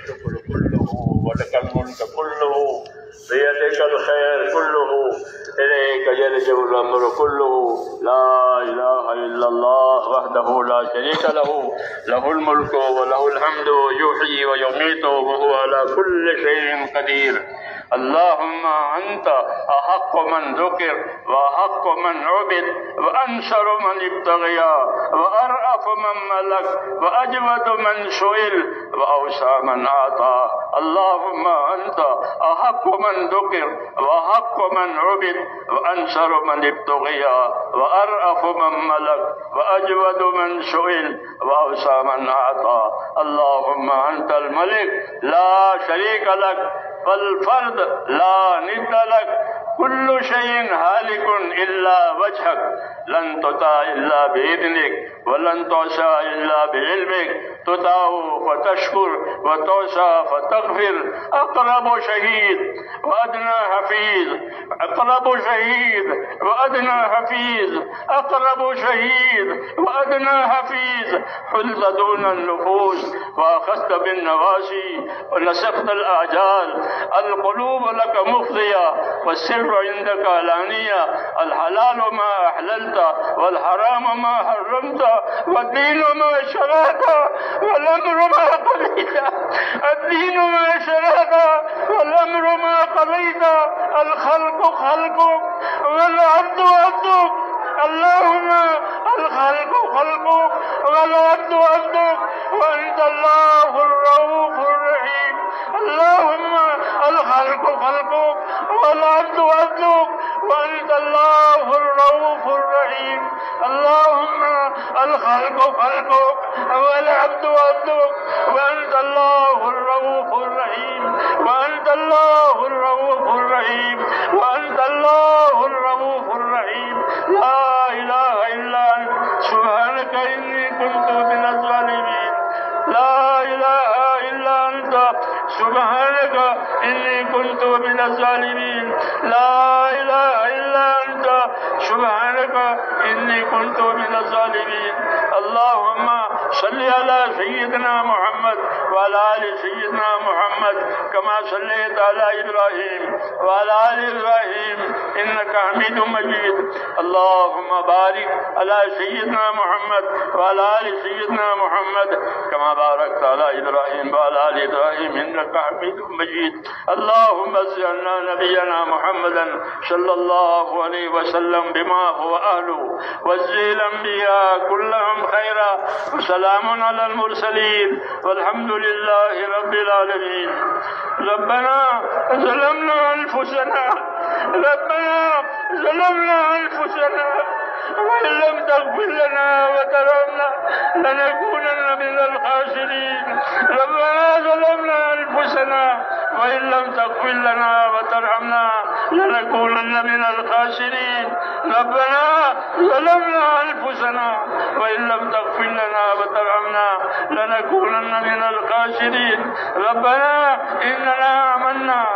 الشكر كله ولك الملك كله بيدك الخير كله إليك يرجع الأمر كله لا إله إلا الله وحده لا شريك له له الملك وله الحمد يحيي ويميت وهو على كل شيء قدير اللهم أنت أحق من ذكر وأحق من عبد وأنصر من ابتغي وأرأف من ملك وأجود من سئل وأوسع من أعطى اللهم أنت أحق من ذكر وأحق من عبد وأنصر من ابتغي وأرأف من ملك وأجود من سئل وأوسع من أعطى اللهم أنت الملك لا شريك لك والفرد لا ند لك كل شيء هالك إلا وجهك لن تطاع إلا بإذنك ولن تعصى إلا بعلمك تطاع فتشكر وتعصى فتغفر أقرب شهيد وأدنى حفيظ أقرب شهيد وأدنى حفيظ أقرب شهيد وأدنى حفيظ حلت دون النفوس وأخذت بالنواسي ونسفت الأعجال القلوب لك مفضية والسر عندك علانية الحلال ما أحللت والحرام ما حرمت والدين ما شرعت والأمر ما قضيت الدين ما شرعت والأمر ما قضيت الخلق خلقك والعبد عبدك اللهم الخلق خلقك والعبد عبدك وأنت الله الرؤوف الرحيم اللهم الخلق خلقك والعبد عبدك وأنت الله الرؤوف الرحيم اللهم الخلق خلقك والعبد عبدك وأنت الله الرؤوف الرحيم وأنت الله الرؤوف الرحيم وأنت الله الرؤوف الرحيم لا إله إلا أنت سبحانك إني كنت من الظالمين لا إله إلا أنت سبحانك إني كنت من الظالمين لا إله إلا أنت سبحانك إني كنت من الظالمين اللهم صل على سيدنا محمد وعلى آل سيدنا محمد كما صليت على إبراهيم وعلى آل إبراهيم إنك حميد مجيد اللهم بارك على سيدنا محمد وعلى آل سيدنا محمد كما باركت على إبراهيم وعلى آل إبراهيم إنك حميد مجيد اللهم صل على نبينا محمدا صلى الله عليه وسلم بما هو أهله وجزي الأنبياء كلهم خيرا وسلام على المرسلين والحمد لله رب العالمين ربنا ظلمنا أنفسنا وإن لم تغفر لنا وترحمنا لنكونن من الخاسرين ربنا ظلمنا أنفسنا وإن لم تغفر لنا وترحمنا لنكونن من الخاسرين ربنا ظلمنا أنفسنا وإن لم تغفر لنا وترحمنا لنكونن من الخاسرين ربنا إننا آمنا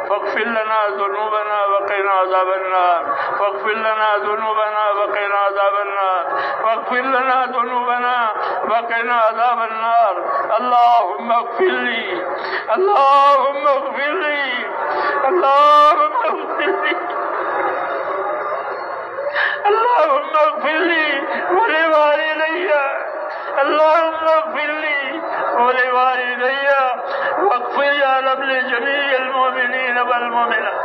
فاغفر لنا ذنوبنا وقنا عذاب النار فاغفر لنا ذنوبنا وقنا عذاب النار فاغفر لنا ذنوبنا وقنا عذاب النار اللهم اغفر لي اللهم اغفر لي اللهم اغفر لي اللهم اغفر لي ولوالدي اللهم اغفر لي ولوالدي واغفر يا رب لجميع المؤمنين والمؤمنات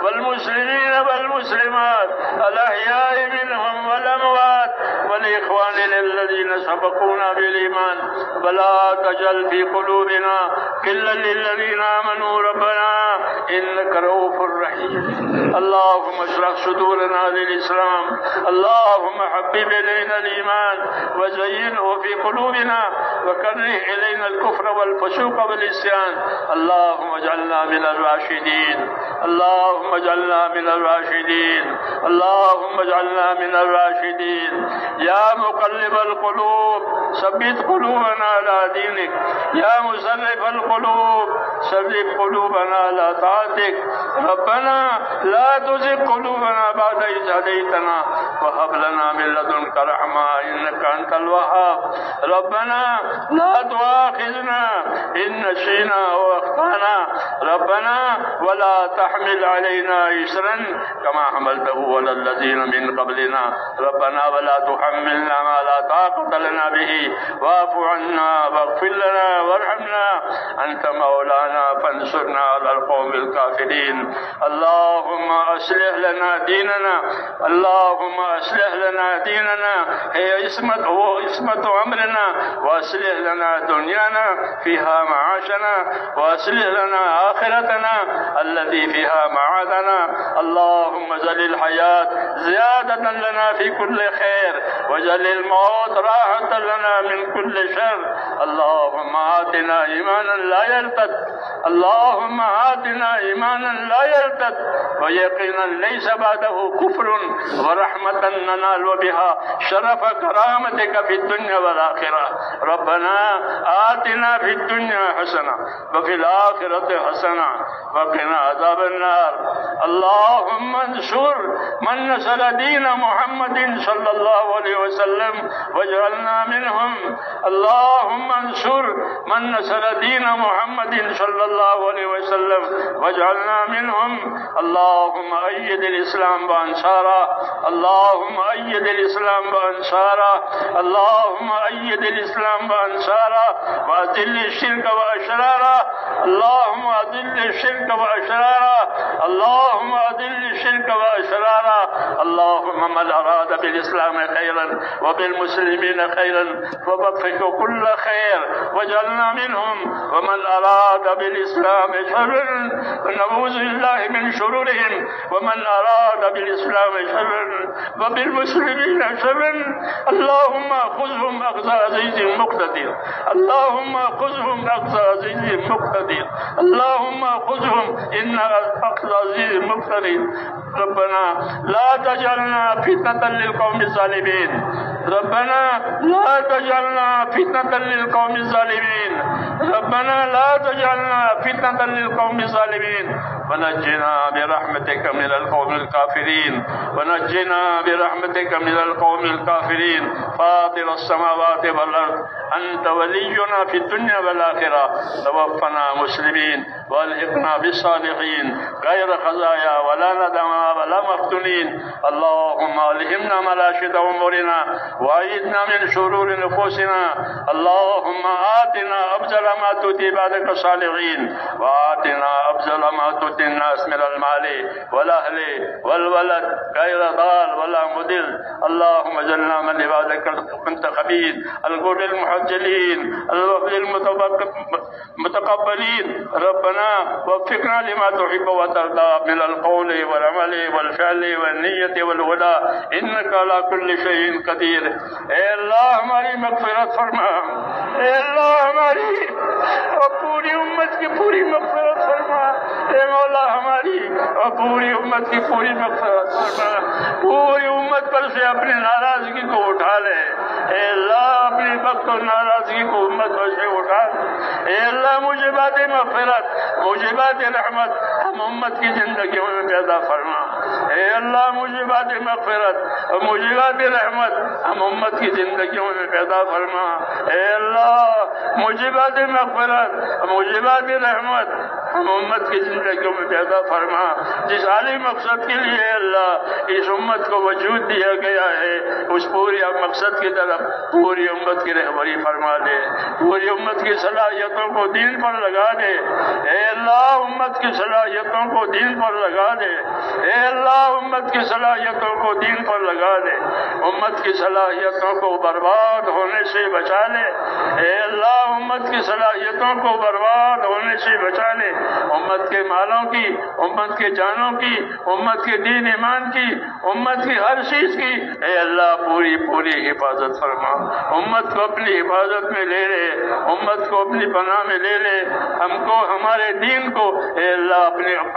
والمسلمين والمسلمات الأحياء منهم والأموات والإخواننا الذين سبقونا بالإيمان ولا تجعل في قلوبنا غلا للذين آمنوا ربنا إنك رؤوف رحيم اللهم اشرح صدورنا للإسلام اللهم حبب إلينا الإيمان وزينه في قلوبنا وكره إلينا الكفر والفسوق والعصيان اللهم اجعلنا من الراشدين اللهم اجعلنا من الراشدين، اللهم اجعلنا من الراشدين. يا مقلب القلوب ثبت قلوبنا على دينك، يا مصرف القلوب صرف قلوبنا على طاعتك. ربنا لا تزغ قلوبنا بعد إذ هديتنا وهب لنا من لدنك رحمة إنك أنت الوهاب. ربنا لا تؤاخذنا إن نسينا وأخطأنا، ربنا ولا تحمل علينا إصرا كما حملته على الذين من قبلنا، ربنا ولا تحملنا ما لا طاقة لنا به واعف عنا واغفر لنا وارحمنا أنت مولانا فانصرنا على القوم الكافرين. اللهم أصلح لنا ديننا، اللهم أصلح لنا ديننا هي عصمة أمرنا، وأصلح لنا دنيانا فيها معاشنا، وأصلح لنا آخرتنا التي فيها معادنا. اللهم اجعل الحياة زيادة لنا في كل خير، واجعل الموت راحة لنا من كل شر. اللهم آتنا إيمانا لا يرتد، اللهم آتنا إيمانا لا يرتد ويقينا ليس بعده كفر، ورحمة ننال بها شرف كرامتك في الدنيا والآخرة. ربنا آتنا في الدنيا حسنة وفي الآخرة حسنة وقنا عذاب النار. اللهم انصر من نصر دين محمد صلى الله عليه وسلم واجعلنا منهم. اللهم انصر من نصر دين محمد صلى الله عليه وسلم واجعلنا منهم. اللهم أيد الإسلام وأنصاره، اللهم أيد الإسلام وأنصاره، اللهم أيد الإسلام وأنصاره، وأذل الشرك وأشراره، اللهم أذل الشرك وأشراره، اللهم أذل الشرك وأشراره. اللهم من أراد بالإسلام خيرا وبالمسلمين خيرا فوفقه كل خير واجعلنا منهم، ومن أراد بالإسلام شرا فنعوذ بالله من شرورهم، ومن أراد بالإسلام شرا وبالمسلمين شرا اللهم خذهم أخذ عزيز مقتدر، اللهم خذهم أخذ عزيز مقتدر، اللهم خذهم إن أخذ عزيز مقتدر. ربنا لا تجعلنا فتنة للقوم الظالمين، ربنا لا تجعلنا فتنة للقوم الظالمين، ربنا لا تجعلنا فتنة للقوم الظالمين، ونجنا برحمتك من القوم الكافرين، ونجنا برحمتك من القوم الكافرين. فاطر السماوات والأرض أنت ولينا في الدنيا والآخرة، توفنا مسلمين والحقنا بالصالحين غير خزايا ولا ندما ولا مفتونين. اللهم ألهمنا ملاشد أمورنا وأعذنا من شرور نفوسنا. اللهم آتنا أفضل ما تؤتي بعدك الصالحين، وآتنا أفضل ما تؤتي الناس من المال والأهل والولد غير ضال ولا مضل. اللهم اجعلنا من عبادك المنتخبين الغر المحجلين الوفد المتقبلين. ربنا وفقنا لما تحب وترضى من القول والعمل والفعل والنية والهدى إنك على كل شيء قدیر. اے اللہ ہماری مغفرت فرما، اے اللہ ہماری اور پوری امت کی پوری مغفرت فرما. اے مولا ہماری اور پوری امت کی پوری مغفرت فرما. پوری امت پر سے اپنی ناراضگی کو اٹھا لے. اے اللہ اپنی وقت اور ناراضگی کو امت پر سے اٹھا لے. اے اللہ موجبات مغفرت موجبات رحمت ہم امت کی زندگیوں میں پیدا فرما. اے اللہ موجبات مغفرت اور موجبات رحمت ہم امت کی زندگیوں میں پیدا فرما. اے اللہ موجبات مغفرت موجبات رحمت ہم امت کی زندگیوں میں پیدا فرما. جس عالی مقصد کے لیے اللہ اس امت کو وجود دیا گیا ہے اس پوری مقصد کی طرف پوری امت کی رہبری فرما دے. پوری امت کی صلاحیتوں کو دین پر لگا دے. اے اللہ امت کی صلاحیتوں کو دین پر لگا دے. اے اللہ امت کی صلاحیتوں کو دین پر لگا دے. امت کی صلاحیتوں کو برباد ہونے سے بچا لے. اے اللہ امت کی صلاحیتوں کو برباد ہونے سے بچا لے، امت کے مالوں کی، امت کے جانوں کی، امت کے دین ایمان کی، امت کی ہر چیز کی اے اللہ پوری حفاظت فرما، امت کو اپنی حفاظت میں لے لے، امت کو اپنی پناہ میں لے لے، ہم کو ہمارے دین کو اے اللہ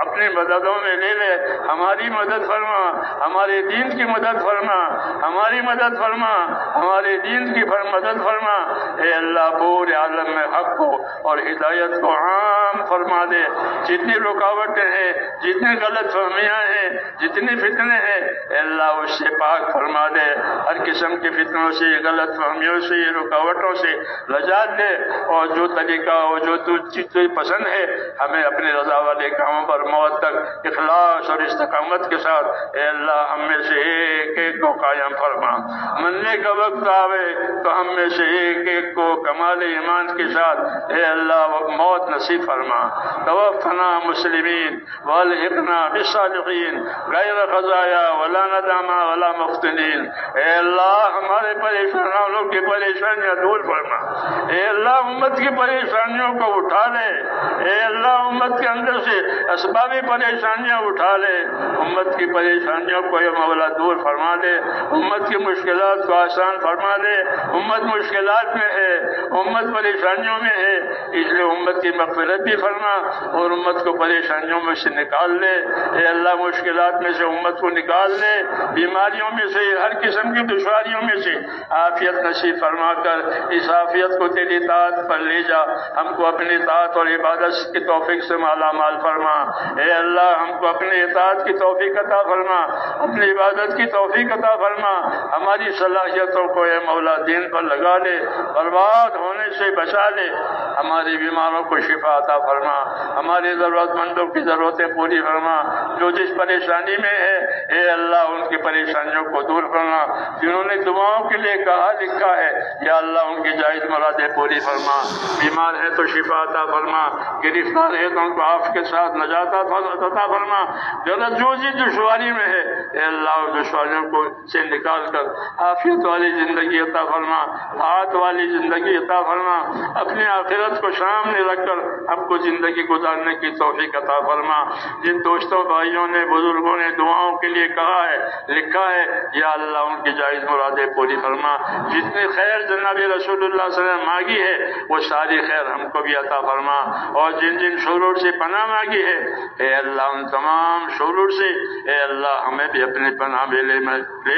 اپنی مددوں میں لے لے، ہماری مدد فرما، ہمارے دین کی مدد فرما، ہماری مدد فرما، ہمارے دین کی مدد فرما اے اللہ پورے عالم میں حق کو اور ہدایت کو عام فرما دے، جتنی رکاوٹیں ہیں، جتنی غلط فہمیاں ہیں، جتنی فتنے ہیں اے اللہ اس سے پاک فرما دے، ہر قسم کے فتنوں سے، غلط فہمیوں سے، رکاوٹوں سے نجات دے، اور جو طریقہ اور جو تجھے پسند ہے ہمیں اپنے رضا والے کاموں پر موت تک اخلاص اور استقامت کے ساتھ اے اللہ ہم میں سے ایک ایک کو قائم فرما، مرنے کا وقت آوے تو ہم میں سے ایک ایک کو کمال ایمان کے ساتھ اے اللہ موت نصیب فرما، توفنا مسلمین والحقنا بالصالحین غیر خزایا ولا ندامہ ولا مفتونین، اے اللہ ہمارے پریشانوں کی پریشانیاں دور فرما، اے اللہ امت کی پریشانیوں کو اٹھا لے، اے اللہ امت کے اندر سے اسبابی پریشانیاں اٹھا لے، امت کی پریشانیوں کو اے مولا دور فرما دے، امت کی مشکلات کو آسان فرما دے، امت مشکلات میں ہے، امت پریشانیوں میں ہے، اس لیے امت کی مغفرت بھی فرما اور امت کو پریشانیوں میں سے نکال لے، اے اللہ مشکلات میں سے امت کو نکال لے، بیماریوں میں سے، ہر قسم کی دشواریوں میں سے عافیت نصیب فرما کر اس عافیت کو تیری اطاعت پر لے جا، ہم کو اپنی اطاعت اور عبادت کی توفیق سے مالا مال فرما، اے اللہ ہم کو اپنی اطاعت کی توفیق عطا فرما، اپنی عبادت کی توفیق عطا فرما، ہماری صلاحیتوں کو اے مولا دین پر لگا لے، برباد ہونے سے بچا لے، ہمارے بیماروں کو شفا عطا فرما، ہمارے ضرورت مندوں کی ضرورتیں پوری فرما، جو جس پریشانی میں ہے اے اللہ ان کی پریشانیوں کو دور کرنا، جنہوں نے دعاؤں کے لیے کہا لکھا ہے یا اللہ ان کی جائز مرادیں پوری فرما، بیمار ہے تو شفا عطا فرما، گرفتار ہے تو ان کو عافیت کے ساتھ نجات عطا فرما، جو دشواری میں ہے اے اللہ دشواریوں کو سے نکال کر عافیت والی زندگی عطا فرما، طاعت والی زندگی عطا فرما، اپنی آخرت کو سامنے رکھ کر ہم کو زندگی گزارنے کی توفیق عطا فرما، جن دوستوں بھائیوں نے بزرگوں نے دعاؤں کے لیے کہا ہے لکھا ہے یا اللہ ان کی جائز مرادیں پوری فرما، جتنی خیر جناب رسول اللہ صلی اللہ علیہ وسلم مانگی ہے وہ ساری خیر ہم کو بھی عطا فرما، اور جن جن شرور سے پناہ مانگی ہے اے اللہ ان تمام شرور سے اے اللہ ہمیں بھی اپنے پناہ میں لے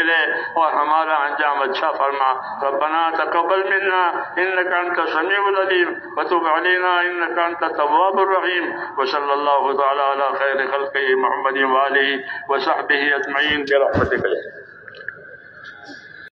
لے اور ہمارا انجام اچھا فرما، ربنا تقبل منا انك انت السميع العليم وتب علينا انك انت التواب الرحيم، وصلى الله تعالى على خير خلقه محمد وآله وصحبه اجمعين برحمتك.